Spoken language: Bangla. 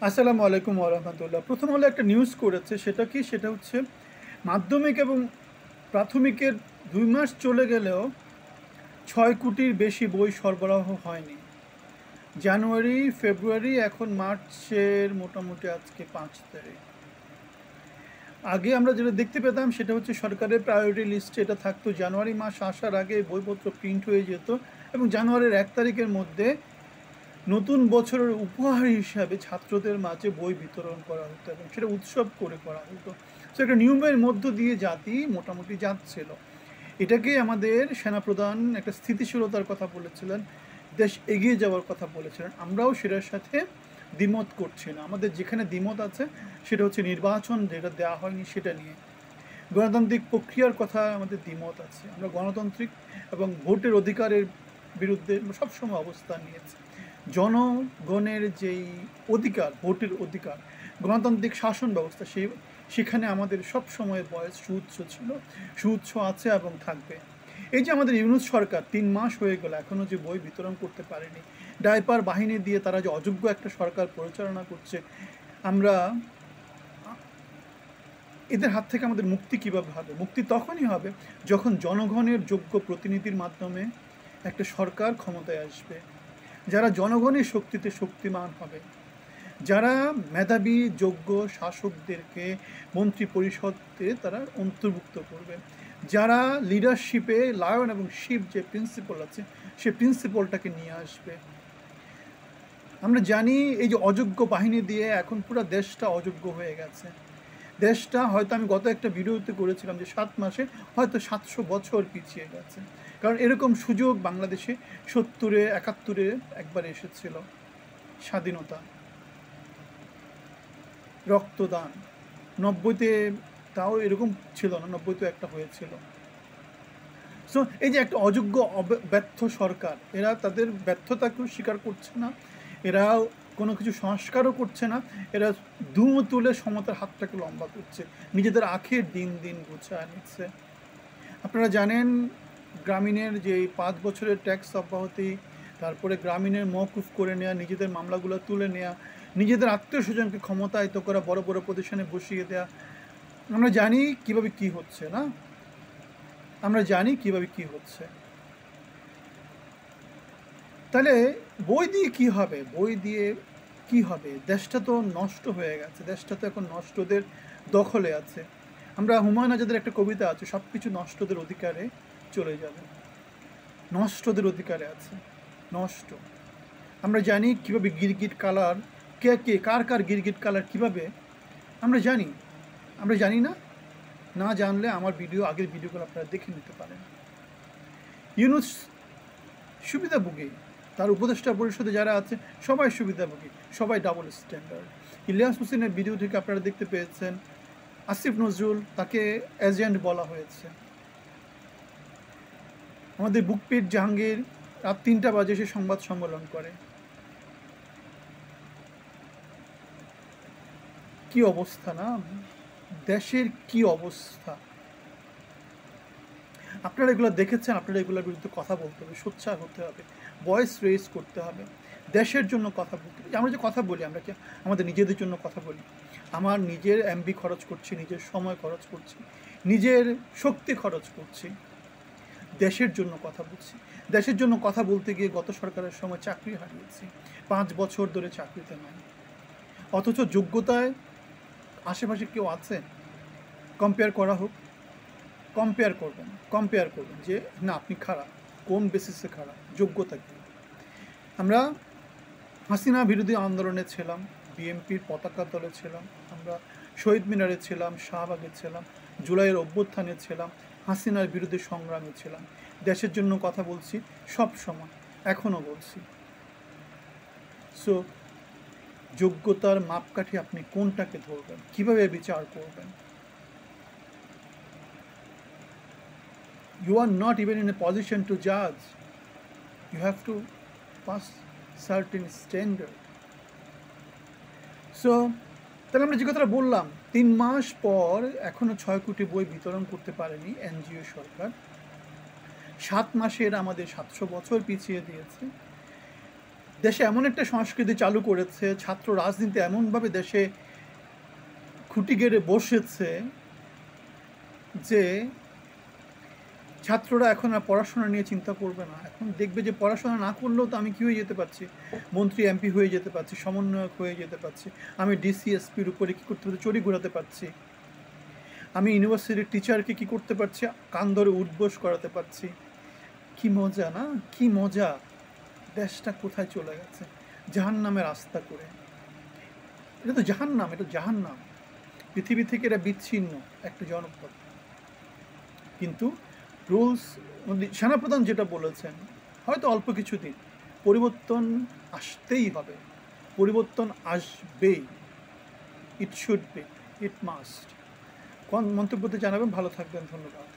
আসসালামু আলাইকুম ওয়া রাহমাতুল্লাহ। প্রথম হলো একটা নিউজ করেছে, সেটা কি? সেটা হচ্ছে মাধ্যমিক এবং প্রাথমিকের ২ মাস চলে গেলেও ৬ কোটির বেশি বই সরবরাহ হয়নি। জানুয়ারি, ফেব্রুয়ারি, এখন মার্চের মোটামুটি আজকে ৫ তারিখ। আগে আমরা যেটা দেখতে পেতাম সেটা হচ্ছে সরকারের প্রায়োরিটি লিস্টে এটা থাকতো, জানুয়ারি মাস আসার আগে বইপত্র প্রিন্ট হয়ে যেত এবং জানুয়ারির ১ তারিখের মধ্যে নতুন বছরের উপহার হিসাবে ছাত্রদের মাঝে বই বিতরণ করা হতো এবং সেটা উৎসব করে করা হতো। সো একটা নিয়মের মধ্য দিয়ে জাতি মোটামুটি যাচ্ছিল। এটাকে আমাদের সেনাপ্রধান একটা স্থিতিশীলতার কথা বলেছিলেন, দেশ এগিয়ে যাওয়ার কথা বলেছিলেন। আমরাও সেটার সাথে দ্বিমত করছি না। আমাদের যেখানে দ্বিমত আছে সেটা হচ্ছে নির্বাচন যেটা দেওয়া হয়নি সেটা নিয়ে। গণতান্ত্রিক প্রক্রিয়ার কথা আমাদের দ্বিমত আছে। আমরা গণতান্ত্রিক এবং ভোটের অধিকারের বিরুদ্ধে সবসময় অবস্থান নিয়েছি। জনগণের যেই অধিকার, ভোটের অধিকার, গণতান্ত্রিক শাসন ব্যবস্থা, সেখানে আমাদের সব সময় বয়স সুউচ্চ ছিল, সুউচ্চ আছে এবং থাকবে। এই যে আমাদের ইউনূস সরকার ৩ মাস হয়ে গেল এখনও যে বই বিতরণ করতে পারেনি, ডাইপার বাহিনী দিয়ে তারা যে অযোগ্য একটা সরকার পরিচালনা করছে, আমরা এদের হাত থেকে আমাদের মুক্তি কীভাবে হবে? মুক্তি তখনই হবে যখন জনগণের যোগ্য প্রতিনিধির মাধ্যমে একটা সরকার ক্ষমতায় আসবে, যারা জনগণের শক্তিতে শক্তিমান হবে, যারা মেধাবী যোগ্য শাসকদেরকে মন্ত্রী পরিষদে তারা অন্তর্ভুক্ত করবে, যারা লিডারশিপে লায়ন এবং শিপ যে প্রিন্সিপাল আছে সে প্রিন্সিপালটাকে নিয়ে আসবে। আমরা জানি এই যে অযোগ্য বাহিনী দিয়ে এখন পুরো দেশটা অযোগ্য হয়ে গেছে। দেশটা হয়তো, আমি গত একটা ভিডিওতে করেছিলাম যে ৭ মাসে হয়তো ৭০০ বছর পিছিয়ে গেছে। কারণ এরকম সুযোগ বাংলাদেশে ৭০-এ ৭১-এ একবার এসেছিল। স্বাধীনতা, রক্তদান, ৯০-তে তাও এরকম ছিল না, ৯০-তে একটা হয়েছিল। সো এই যে একটা অযোগ্য ব্যর্থ সরকার, এরা তাদের ব্যর্থতাকেও স্বীকার করছে না, এরা কোনো কিছু সংস্কারও করছে না, এরা দুমো তুলে সমতার হাতটাকে লম্বা করছে, নিজেদের আখের দিন দিন গুছায় নিচ্ছে। আপনারা জানেন গ্রামীণের যে ৫ বছরের ট্যাক্স অব্যাহতি, তারপরে গ্রামীণের মওকুফ করে নেওয়া, নিজেদের মামলাগুলো তুলে নেওয়া, নিজেদের আত্মীয় স্বজনকে ক্ষমতায়িত করা, বড় বড় প্রতিষ্ঠানে বসিয়ে দেওয়া, আমরা জানি কীভাবে কী হচ্ছে না, আমরা জানি কীভাবে কী হচ্ছে। তাহলে বই দিয়ে কী হবে? বই দিয়ে কী হবে? দেশটা তো নষ্ট হয়ে গেছে, দেশটা তো এখন নষ্টদের দখলে আছে। আমরা হুমায়ুন আজাদের একটা কবিতা আছে, সব কিছু নষ্টদের অধিকারে চলে যাবে। নষ্টদের অধিকারে আছে, নষ্ট। আমরা জানি কীভাবে গিরগিট কালার, কে কার কার গিরগিট কালার কীভাবে, আমরা জানি। আমরা জানি না? না জানলে আমার আগের ভিডিওগুলো আপনারা দেখে নিতে পারেন। ইউনূস সুবিধাভোগী, তার উপদেষ্টা পরিষদে যারা আছে সবাই সুবিধাভোগী, সবাই ডাবল স্ট্যান্ডার্ড। ইলিয়াস হোসেনের ভিডিও থেকে আপনারা দেখতে পেয়েছেন আসিফ নজরুল, তাকে এজেন্ট বলা হয়েছে। আমাদের বুকপিট জাহাঙ্গীর রাত ৩টা বাজে সে সংবাদ সম্মেলন করে। কি অবস্থা না, দেশের কি অবস্থা! আপনারা এগুলো দেখেছেন, আপনারা এগুলোর বিরুদ্ধে কথা বলতে হবে, সোচ্চার হতে হবে, ভয়েস রেজ করতে হবে, দেশের জন্য কথা বলতে হবে। আমরা যে কথা বলি, আমরা কি আমাদের নিজেদের জন্য কথা বলি? আমার নিজের এমবি খরচ করছি, নিজের সময় খরচ করছি, নিজের শক্তি খরচ করছি, দেশের জন্য কথা বলছি। দেশের জন্য কথা বলতে গিয়ে গত সরকারের সময় চাকরি হারিয়েছি, 5 বছর ধরে চাকরিতে নাই, অথচ যোগ্যতায় আশেপাশে কেউ আছে? কম্পেয়ার করা হোক, কম্পেয়ার করবেন যে না আপনি খারাপ, কোন বেসিসে খারাপ, যোগ্যতা কী। আমরা হাসিনা বিরোধী আন্দোলনে ছিলাম, বিএনপির পতাকা তলে ছিলাম, আমরা শহীদ মিনারে ছিলাম, শাহবাগে ছিলাম, জুলাইয়ের অভ্যুত্থানে ছিলাম, হাসিনার বিরুদ্ধে সংগ্রামে ছিলাম, দেশের জন্য কথা বলছি সব সময়, এখনও বলছি। সো যোগ্যতার মাপকাঠি আপনি কোনটাকে ধরবেন, কীভাবে বিচার করবেন? You are not even in a position to judge. You have to pass certain standard. So, তাহলে আমরা যে কথাটা বললাম, 3 মাস পর এখনও 6 কোটি বই বিতরণ করতে পারেনি এনজিও সরকার। 7 মাসের আমাদের 700 বছর পিছিয়ে দিয়েছে। দেশে এমন একটা সংস্কৃতি চালু করেছে, ছাত্র রাজনীতি এমনভাবে দেশে খুঁটি গেড়ে বসেছে যে ছাত্ররা এখন আর পড়াশোনা নিয়ে চিন্তা করবে না। এখন দেখবে যে পড়াশোনা না করলেও তো আমি কী হয়ে যেতে পারছি, মন্ত্রী এমপি হয়ে যেতে পারছি, সমন্বয়ক হয়ে যেতে পারছি, আমি ডিসিএসপির উপরে কী করতে পারছি, চড়ি ঘোরাতে পারছি, আমি ইউনিভার্সিটির টিচারকে কী করতে পারছি, কান ধরে উঠবোস করাতে পারছি। কি মজা না, কি মজা! দেশটা কোথায় চলে গেছে, জাহান্নামের রাস্তা করে। এটা তো জাহান্নাম, এটা জাহান্নাম। পৃথিবী থেকে এটা বিচ্ছিন্ন একটা জনপদ। কিন্তু রুলস, সেনাপ্রধান যেটা বলেছেন, হয়তো অল্প কিছুদিন পরিবর্তন আসতেই হবে, পরিবর্তন আসবেই, it should be, it must. কোন মন্তব্যতে জানাবেন, ভালো থাকবেন, ধন্যবাদ।